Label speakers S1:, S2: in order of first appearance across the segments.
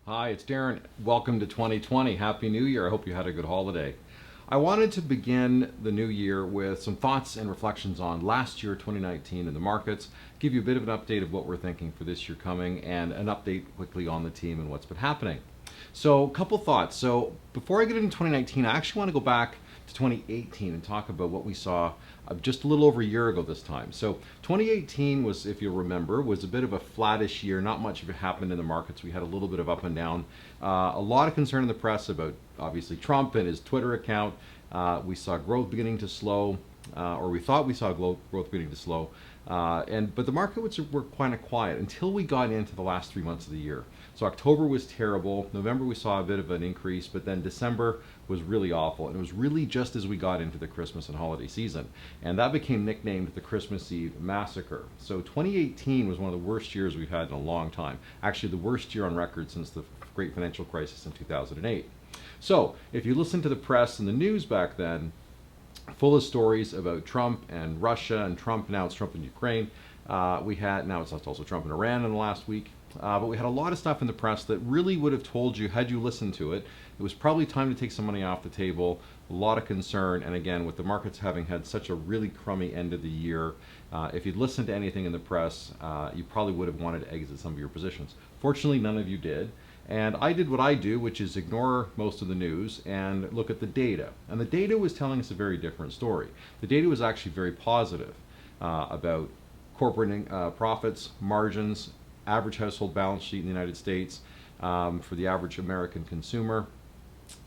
S1: Hi, it's Darren. Welcome to 2020. Happy New Year. I hope you had a good holiday. I wanted to begin the new year with some thoughts and reflections on last year, 2019, in the markets, give you a bit of an update of what we're thinking for this year coming, and an update quickly on the team and what's been happening. So, a couple thoughts. So, before I get into 2019, I actually want to go back to 2018 and talk about what we saw just a little over a year ago this time. So 2018 was, if you'll remember, was a bit of a flattish year. Not much of it happened in the markets. We had a little bit of up and down. A lot of concern in the press about, obviously, Trump and his Twitter account. We saw growth beginning to slow, or we thought we saw growth beginning to slow. But the markets were kind of quiet until we got into the last 3 months of the year. So October was terrible. November we saw a bit of an increase, but then December was really awful. And it was really just as we got into the Christmas and holiday season. And that became nicknamed the Christmas Eve Massacre. So 2018 was one of the worst years we've had in a long time. Actually, the worst year on record since the great financial crisis in 2008. So if you listen to the press and the news back then, full of stories about Trump and Russia, and now it's Trump and Ukraine. Now it's also Trump and Iran in the last week. But we had a lot of stuff in the press that really would have told you, had you listened to it, it was probably time to take some money off the table, a lot of concern, and again, with the markets having had such a really crummy end of the year, if you'd listened to anything in the press, you probably would have wanted to exit some of your positions. Fortunately, none of you did. And I did what I do, which is ignore most of the news and look at the data. And the data was telling us a very different story. The data was actually very positive about corporate profits, margins, average household balance sheet in the United States for the average American consumer.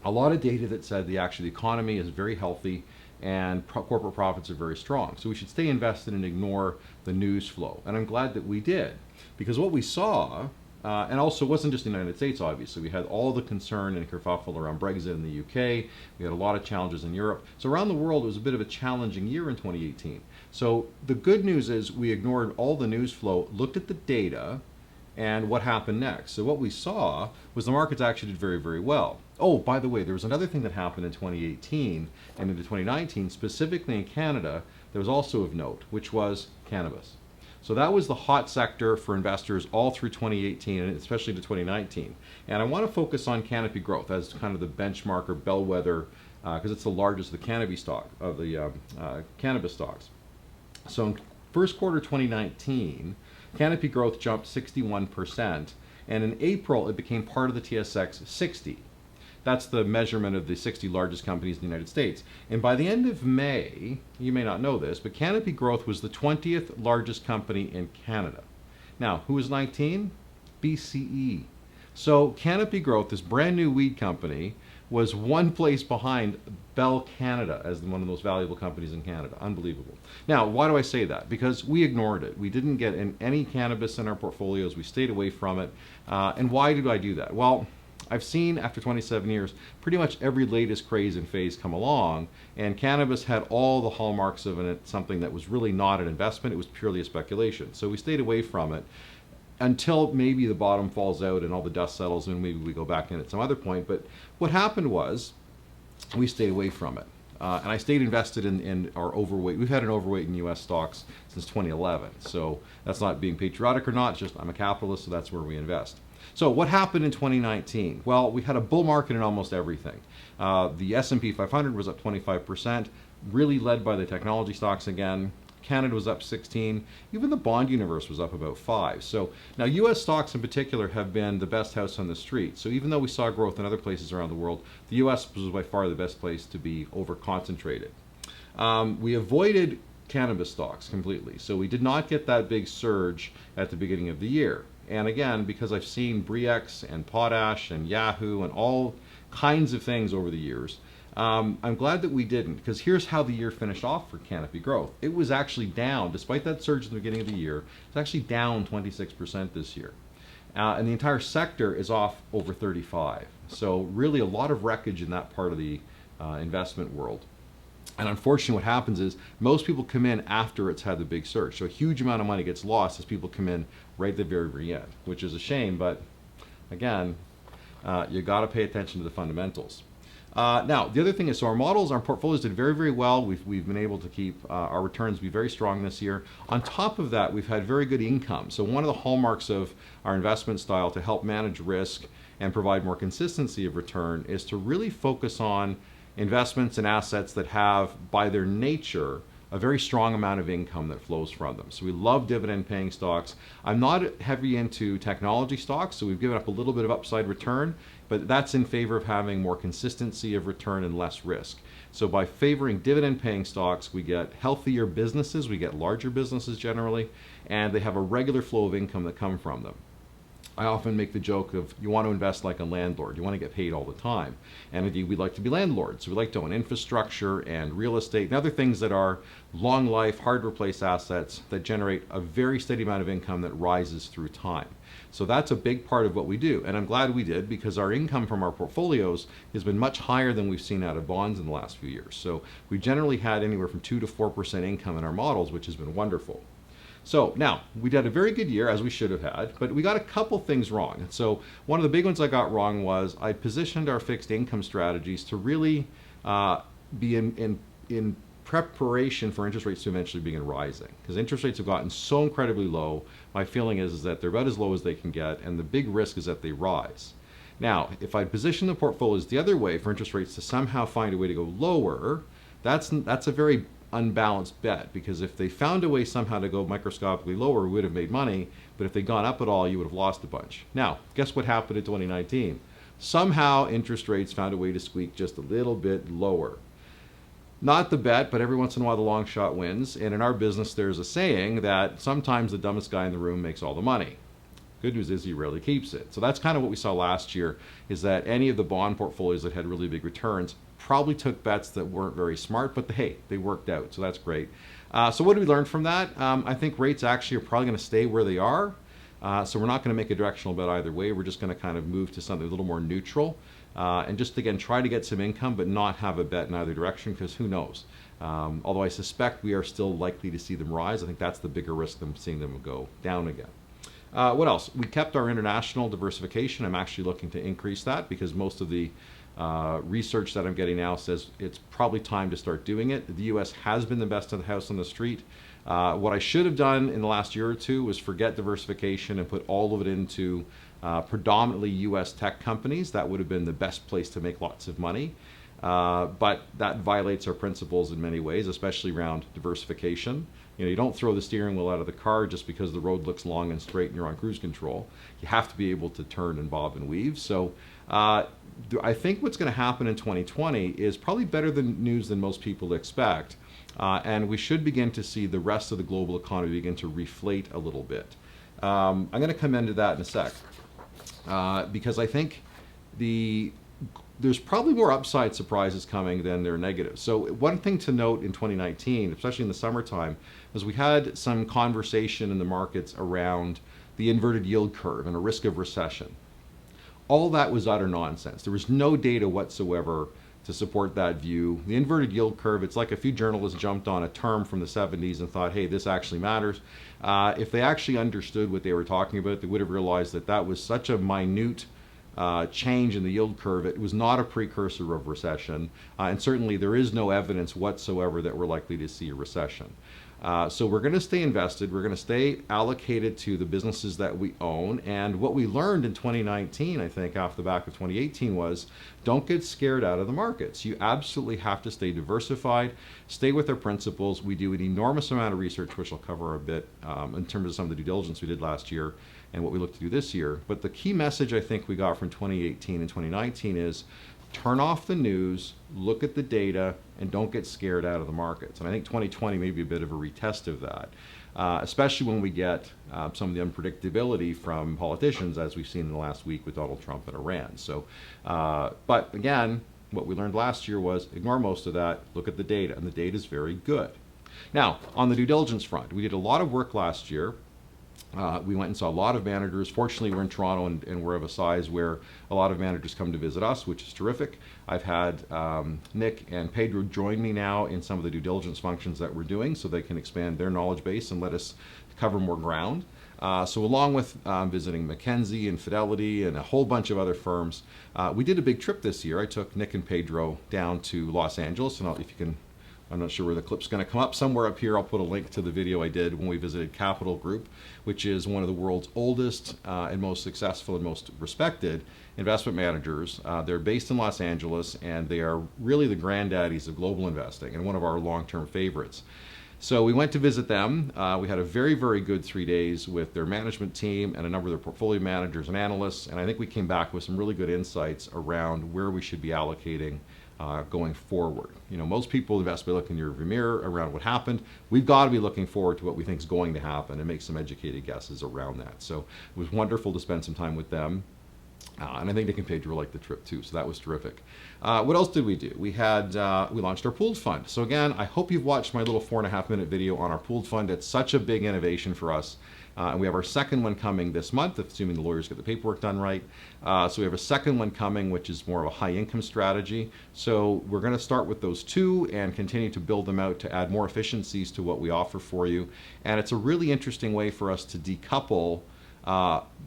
S1: A lot of data that said the economy is very healthy and corporate profits are very strong. So we should stay invested and ignore the news flow. And I'm glad that we did, because what we saw, and also it wasn't just the United States, obviously. We had all the concern and kerfuffle around Brexit in the UK. We had a lot of challenges in Europe. So around the world, it was a bit of a challenging year in 2018. So the good news is we ignored all the news flow, looked at the data, and what happened next. So what we saw was the markets actually did very, very well. Oh, by the way, there was another thing that happened in 2018 and into 2019, specifically in Canada, that was also of note, which was cannabis. So that was the hot sector for investors all through 2018 and especially to 2019. And I want to focus on Canopy Growth as kind of the benchmark or bellwether, because it's the largest of the cannabis stocks. So in first quarter 2019, Canopy Growth jumped 61%, and in April it became part of the TSX 60. That's the measurement of the 60 largest companies in the United States. And by the end of May, you may not know this, but Canopy Growth was the 20th largest company in Canada. Now, who was 19? BCE. So Canopy Growth, this brand new weed company, was one place behind Bell Canada as one of the most valuable companies in Canada. Unbelievable. Now, why do I say that? Because we ignored it. We didn't get any cannabis in our portfolios. We stayed away from it. And why did I do that? Well, I've seen, after 27 years, pretty much every latest craze and phase come along, and cannabis had all the hallmarks of it, something that was really not an investment. It was purely a speculation. So we stayed away from it until maybe the bottom falls out and all the dust settles and maybe we go back in at some other point. But what happened was we stayed away from it. And I stayed invested in our overweight. We've had an overweight in U.S. stocks since 2011. So that's not being patriotic or not, it's just I'm a capitalist, so that's where we invest. So what happened in 2019? Well, we had a bull market in almost everything. The S&P 500 was up 25%, really led by the technology stocks again. Canada was up 16. Even the bond universe was up about 5. So now U.S. stocks in particular have been the best house on the street. So even though we saw growth in other places around the world, the U.S. was by far the best place to be over-concentrated. We avoided cannabis stocks completely. So we did not get that big surge at the beginning of the year. And again, because I've seen Bre-X and Potash and Yahoo and all kinds of things over the years, I'm glad that we didn't, because here's how the year finished off for Canopy Growth. It was actually down, despite that surge at the beginning of the year, it's actually down 26% this year. And the entire sector is off over 35. So really a lot of wreckage in that part of the investment world. And unfortunately what happens is most people come in after it's had the big surge. So a huge amount of money gets lost as people come in right at the very, very end, which is a shame, but again, you got to pay attention to the fundamentals. Now, the other thing is, so our models, our portfolios did very, very well. We've been able to keep our returns be very strong this year. On top of that, we've had very good income. So one of the hallmarks of our investment style to help manage risk and provide more consistency of return is to really focus on investments and assets that have, by their nature, a very strong amount of income that flows from them. So we love dividend paying stocks. I'm not heavy into technology stocks, so we've given up a little bit of upside return, but that's in favor of having more consistency of return and less risk. So by favoring dividend paying stocks, we get healthier businesses, we get larger businesses generally, and they have a regular flow of income that come from them. I often make the joke of, you want to invest like a landlord. You want to get paid all the time. And indeed, we'd like to be landlords. So we like to own infrastructure and real estate and other things that are long life, hard to replace assets that generate a very steady amount of income that rises through time. So that's a big part of what we do. And I'm glad we did, because our income from our portfolios has been much higher than we've seen out of bonds in the last few years. So we generally had anywhere from 2 to 4% income in our models, which has been wonderful. So now, we had a very good year, as we should have had, but we got a couple things wrong. And so one of the big ones I got wrong was I positioned our fixed income strategies to really be in preparation for interest rates to eventually begin rising. Because interest rates have gotten so incredibly low, my feeling is that they're about as low as they can get, and the big risk is that they rise. Now, if I position the portfolios the other way for interest rates to somehow find a way to go lower, that's a very unbalanced bet, because if they found a way somehow to go microscopically lower, we would have made money, but if they'd gone up at all, you would have lost a bunch. Now, guess what happened in 2019? Somehow interest rates found a way to squeak just a little bit lower. Not the bet, but every once in a while the long shot wins, and in our business there's a saying that sometimes the dumbest guy in the room makes all the money. Good news is he rarely keeps it. So that's kind of what we saw last year, is that any of the bond portfolios that had really big returns probably took bets that weren't very smart, but hey, they worked out, so that's great. So what did we learn from that? I think rates actually are probably going to stay where they are. So we're not going to make a directional bet either way. We're just going to kind of move to something a little more neutral. And just again, try to get some income, but not have a bet in either direction, because who knows? Although I suspect we are still likely to see them rise. I think that's the bigger risk than seeing them go down again. What else? We kept our international diversification. I'm actually looking to increase that, because most of the research that I'm getting now says it's probably time to start doing it. The US has been the best of the house on the street. What I should have done in the last year or two was forget diversification and put all of it into predominantly US tech companies. That would have been the best place to make lots of money. But that violates our principles in many ways, especially around diversification. You know, you don't throw the steering wheel out of the car just because the road looks long and straight and you're on cruise control. You have to be able to turn and bob and weave. So I think what's going to happen in 2020 is probably better news than most people expect. And we should begin to see the rest of the global economy begin to reflate a little bit. I'm going to come into that in a sec, because I think there's probably more upside surprises coming than there are negatives. So one thing to note in 2019, especially in the summertime, was we had some conversation in the markets around the inverted yield curve and a risk of recession. All that was utter nonsense. There was no data whatsoever to support that view. The inverted yield curve, it's like a few journalists jumped on a term from the 70s and thought, hey, this actually matters. If they actually understood what they were talking about, they would have realized that that was such a minute change in the yield curve. It was not a precursor of recession, and certainly there is no evidence whatsoever that we're likely to see a recession. So we're going to stay invested. We're going to stay allocated to the businesses that we own. And what we learned in 2019, I think, off the back of 2018 was, don't get scared out of the markets. You absolutely have to stay diversified, stay with our principles. We do an enormous amount of research, which I'll cover a bit in terms of some of the due diligence we did last year and what we look to do this year. But the key message I think we got from 2018 and 2019 is, turn off the news, look at the data, and don't get scared out of the markets. And I think 2020 may be a bit of a retest of that, especially when we get some of the unpredictability from politicians, as we've seen in the last week with Donald Trump and Iran. So, but again, what we learned last year was ignore most of that, look at the data, and the data is very good. Now, on the due diligence front, we did a lot of work last year. We went and saw a lot of managers. Fortunately, we're in Toronto and we're of a size where a lot of managers come to visit us, which is terrific. I've had Nick and Pedro join me now in some of the due diligence functions that we're doing, so they can expand their knowledge base and let us cover more ground. So along with visiting McKinsey and Fidelity and a whole bunch of other firms, we did a big trip this year. I took Nick and Pedro down to Los Angeles, and if you can, I'm not sure where the clip's going to come up. Somewhere up here, I'll put a link to the video I did when we visited Capital Group, which is one of the world's oldest and most successful and most respected investment managers. They're based in Los Angeles, and they are really the granddaddies of global investing and one of our long-term favorites. So we went to visit them. We had a very, very good 3 days with their management team and a number of their portfolio managers and analysts. And I think we came back with some really good insights around where we should be allocating going forward. You know, most people invest by looking in your mirror around what happened. We've got to be looking forward to what we think is going to happen and make some educated guesses around that. So it was wonderful to spend some time with them. And I think Nick and Pedro liked the trip too, so that was terrific. What else did we do? We launched our pooled fund. So again, I hope you've watched my little 4.5-minute video on our pooled fund. It's such a big innovation for us. And we have our second one coming this month, assuming the lawyers get the paperwork done right. So we have a second one coming, which is more of a high income strategy. So we're going to start with those two and continue to build them out to add more efficiencies to what we offer for you. And it's a really interesting way for us to decouple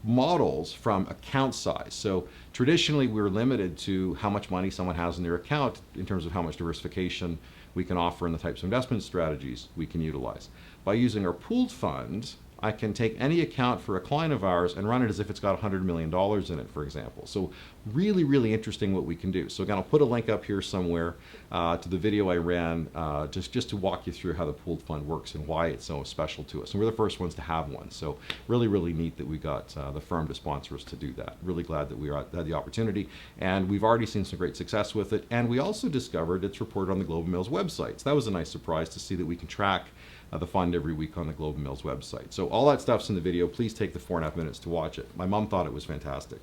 S1: models from account size. So traditionally we were limited to how much money someone has in their account in terms of how much diversification we can offer and the types of investment strategies we can utilize. By using our pooled fund, I can take any account for a client of ours and run it as if it's got $100 million in it, for example. So really, really interesting what we can do. So again, I'll put a link up here somewhere to the video I ran just to walk you through how the pooled fund works and why it's so special to us. And we're the first ones to have one. So really, really neat that we got the firm to sponsor us to do that. Really glad that we had the opportunity. And we've already seen some great success with it. And we also discovered it's reported on the Globe and Mail's website. So that was a nice surprise to see that we can track the fund every week on the Globe and Mail's website. So all that stuff's in the video. Please take the 4.5 minutes to watch it. My mom thought it was fantastic.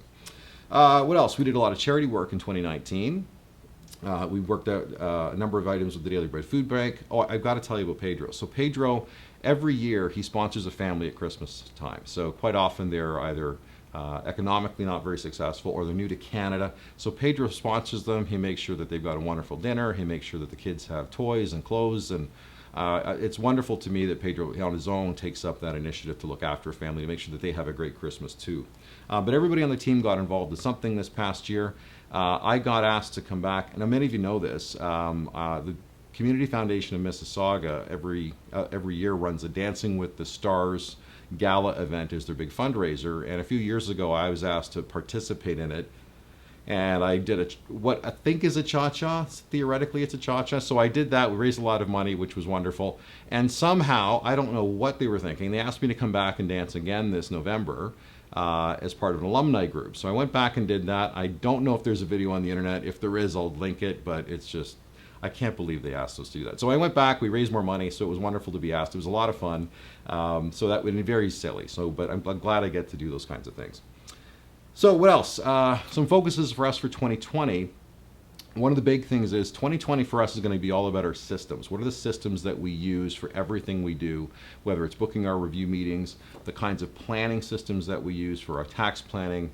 S1: What else? We did a lot of charity work in 2019. We worked out a number of items with the Daily Bread Food Bank. Oh, I've got to tell you about Pedro. So Pedro, every year he sponsors a family at Christmas time. So quite often they're either economically not very successful or they're new to Canada. So Pedro sponsors them. He makes sure that they've got a wonderful dinner. He makes sure that the kids have toys and clothes, and it's wonderful to me that Pedro on his own takes up that initiative to look after a family, to make sure that they have a great Christmas too. But everybody on the team got involved in something this past year. I got asked to come back, and many of you know this, the Community Foundation of Mississauga every year runs a Dancing with the Stars gala event as their big fundraiser, and a few years ago I was asked to participate in it. And I did what I think is a cha-cha. Theoretically, it's a cha-cha. So I did that. We raised a lot of money, which was wonderful. And somehow, I don't know what they were thinking, they asked me to come back and dance again this November as part of an alumni group. So I went back and did that. I don't know if there's a video on the internet. If there is, I'll link it. But it's just, I can't believe they asked us to do that. So I went back. We raised more money. So it was wonderful to be asked. It was a lot of fun. So that would be very silly. But I'm glad I get to do those kinds of things. So what else? Some focuses for us for 2020. One of the big things is 2020 for us is going to be all about our systems. What are the systems that we use for everything we do, whether it's booking our review meetings, the kinds of planning systems that we use for our tax planning,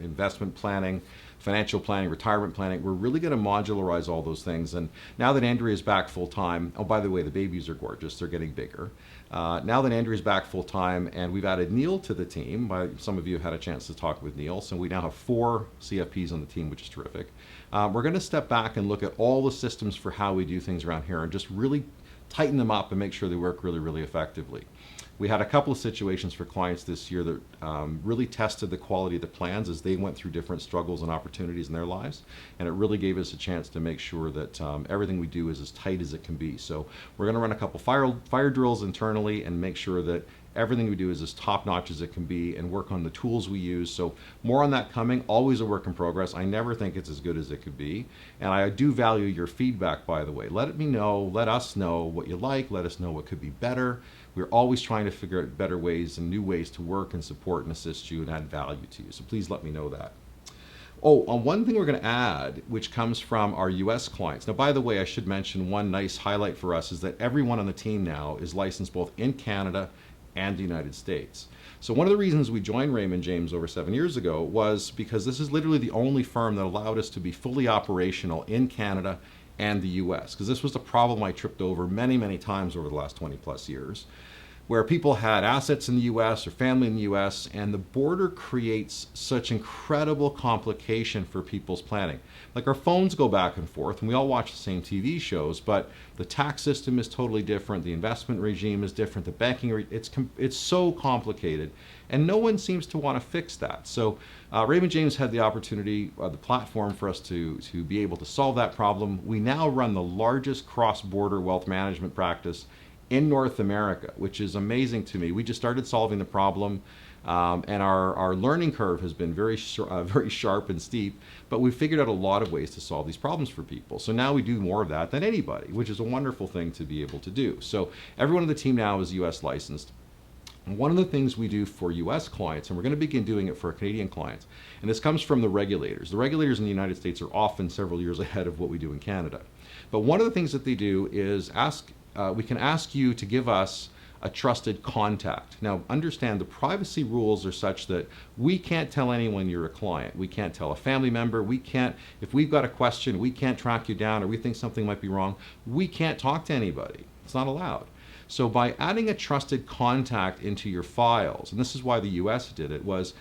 S1: investment planning, financial planning, retirement planning. We're really going to modularize all those things. And now that Andrea is back full time, oh, by the way, the babies are gorgeous. They're getting bigger. Now that Andrea is back full time and we've added Neil to the team, some of you have had a chance to talk with Neil, so we now have 4 CFPs on the team, which is terrific. We're going to step back and look at all the systems for how we do things around here and just really tighten them up and make sure they work really, really effectively. We had a couple of situations for clients this year that really tested the quality of the plans as they went through different struggles and opportunities in their lives. And it really gave us a chance to make sure that everything we do is as tight as it can be. So we're going to run a couple fire drills internally and make sure that everything we do is as top-notch as it can be and work on the tools we use. So more on that coming, always a work in progress. I never think it's as good as it could be. And I do value your feedback, by the way. Let us know what you like, let us know what could be better. We're always trying to figure out better ways and new ways to work and support and assist you and add value to you. So please let me know that. Oh, one thing we're going to add, which comes from our US clients. Now, by the way, I should mention one nice highlight for us is that everyone on the team now is licensed both in Canada and the United States. So one of the reasons we joined Raymond James over 7 years ago was because this is literally the only firm that allowed us to be fully operational in Canada and the US, because this was a problem I tripped over many, many times over the last 20 plus years. where people had assets in the US or family in the US, and the border creates such incredible complication for people's planning. Like our phones go back and forth and we all watch the same TV shows, but the tax system is totally different, the investment regime is different, the banking, it's so complicated, and no one seems to want to fix that. So Raymond James had the opportunity, the platform for us to be able to solve that problem. We now run the largest cross-border wealth management practice in North America, which is amazing to me. We just started solving the problem, and our learning curve has been very sharp and steep, but we've figured out a lot of ways to solve these problems for people. So now we do more of that than anybody, which is a wonderful thing to be able to do. So everyone on the team now is US licensed. One of the things we do for US clients, and we're going to begin doing it for our Canadian clients, and this comes from the regulators. The regulators in the United States are often several years ahead of what we do in Canada. But one of the things that they do is we can ask you to give us a trusted contact. Now, understand the privacy rules are such that we can't tell anyone you're a client. We can't tell a family member. We can't, if we've got a question, we can't track you down, or we think something might be wrong, we can't talk to anybody. It's not allowed. So by adding a trusted contact into your files, and this is why the US did it, was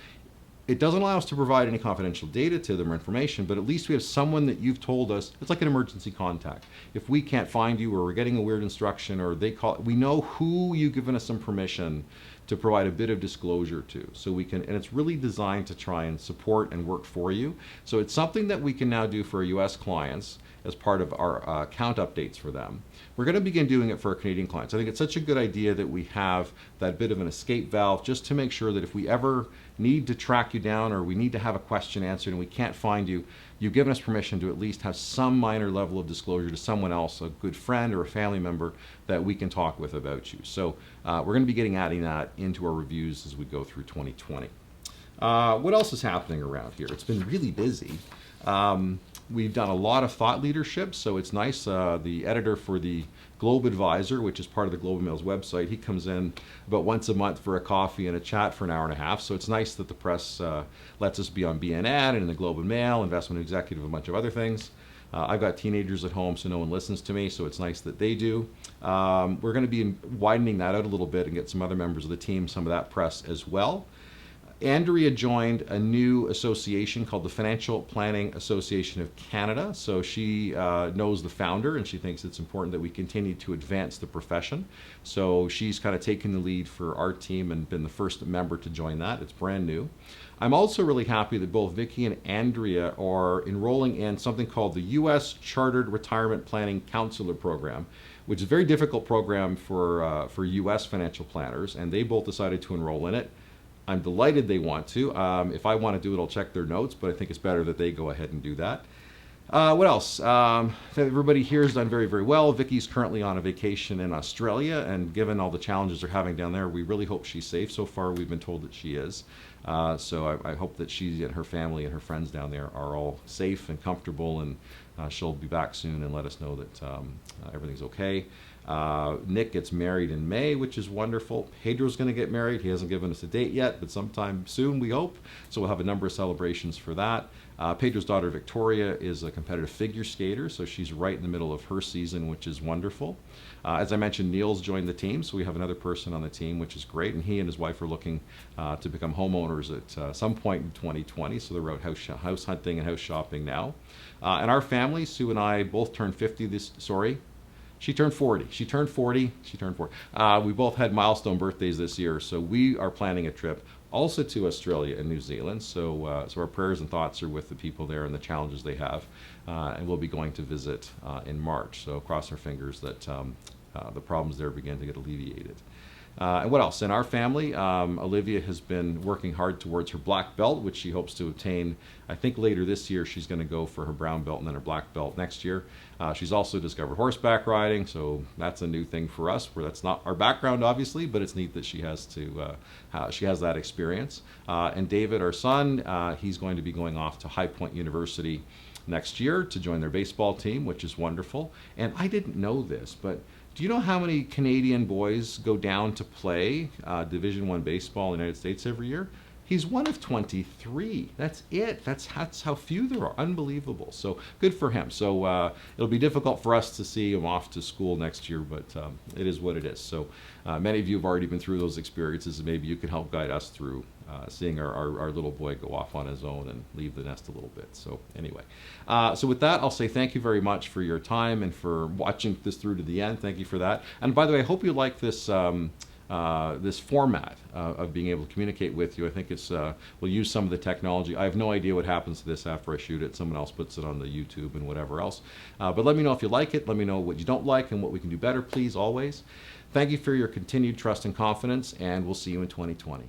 S1: it doesn't allow us to provide any confidential data to them or information, but at least we have someone that you've told us, it's like an emergency contact. If we can't find you, or we're getting a weird instruction, or they call, we know who you've given us some permission to provide a bit of disclosure to. So we can, and it's really designed to try and support and work for you. So it's something that we can now do for our US clients as part of our account updates for them. We're going to begin doing it for our Canadian clients. I think it's such a good idea that we have that bit of an escape valve, just to make sure that if we ever need to track you down, or we need to have a question answered and we can't find you, you've given us permission to at least have some minor level of disclosure to someone else, a good friend or a family member that we can talk with about you. So we're going to be adding that into our reviews as we go through 2020. What else is happening around here? It's been really busy. We've done a lot of thought leadership, so it's nice. The editor for the Globe Advisor, which is part of the Globe and Mail's website, he comes in about once a month for a coffee and a chat for an hour and a half. So it's nice that the press lets us be on BNN and in the Globe and Mail, Investment Executive, a bunch of other things. I've got teenagers at home, so no one listens to me, so it's nice that they do. We're going to be widening that out a little bit and get some other members of the team some of that press as well. Andrea joined a new association called the Financial Planning Association of Canada. So she knows the founder, and she thinks it's important that we continue to advance the profession. So she's kind of taken the lead for our team and been the first member to join that. It's brand new. I'm also really happy that both Vicki and Andrea are enrolling in something called the U.S. Chartered Retirement Planning Counselor Program, which is a very difficult program for U.S. financial planners, and they both decided to enroll in it. I'm delighted they want to. If I want to do it, I'll check their notes, but I think it's better that they go ahead and do that. What else? Everybody here has done very, very well. Vicky's currently on a vacation in Australia, and given all the challenges they're having down there, we really hope she's safe. So far, we've been told that she is. So I hope that she and her family and her friends down there are all safe and comfortable, and she'll be back soon and let us know that everything's okay. Nick gets married in May, which is wonderful. Pedro's going to get married. He hasn't given us a date yet, but sometime soon, we hope. So we'll have a number of celebrations for that. Pedro's daughter, Victoria, is a competitive figure skater, so she's right in the middle of her season, which is wonderful. As I mentioned, Neil's joined the team, so we have another person on the team, which is great, and he and his wife are looking to become homeowners at some point in 2020, so they're out house hunting and house shopping now. And our family, Sue and I, both turned 50 She turned 40. She turned 40. We both had milestone birthdays this year, so we are planning a trip also to Australia and New Zealand. So, so our prayers and thoughts are with the people there and the challenges they have. And we'll be going to visit in March. So cross our fingers that the problems there begin to get alleviated. And what else? In our family, Olivia has been working hard towards her black belt, which she hopes to obtain. I think later this year she's going to go for her brown belt and then her black belt next year. She's also discovered horseback riding, so that's a new thing for us. Where that's not our background, obviously, but it's neat that she has that experience. And David, our son, he's going to be going off to High Point University next year to join their baseball team, which is wonderful. And I didn't know this, but do you know how many Canadian boys go down to play Division I baseball in the United States every year? He's one of 23. That's it. That's how few there are. Unbelievable. So good for him. So it'll be difficult for us to see him off to school next year, but it is what it is. So many of you have already been through those experiences, and maybe you can help guide us through seeing our little boy go off on his own and leave the nest a little bit. So anyway, so with that, I'll say thank you very much for your time and for watching this through to the end. Thank you for that. And by the way, I hope you like this this format of being able to communicate with you. I think it's we'll use some of the technology. I have no idea what happens to this after I shoot it. Someone else puts it on the YouTube and whatever else. But let me know if you like it. Let me know what you don't like and what we can do better, please, always. Thank you for your continued trust and confidence, and we'll see you in 2020.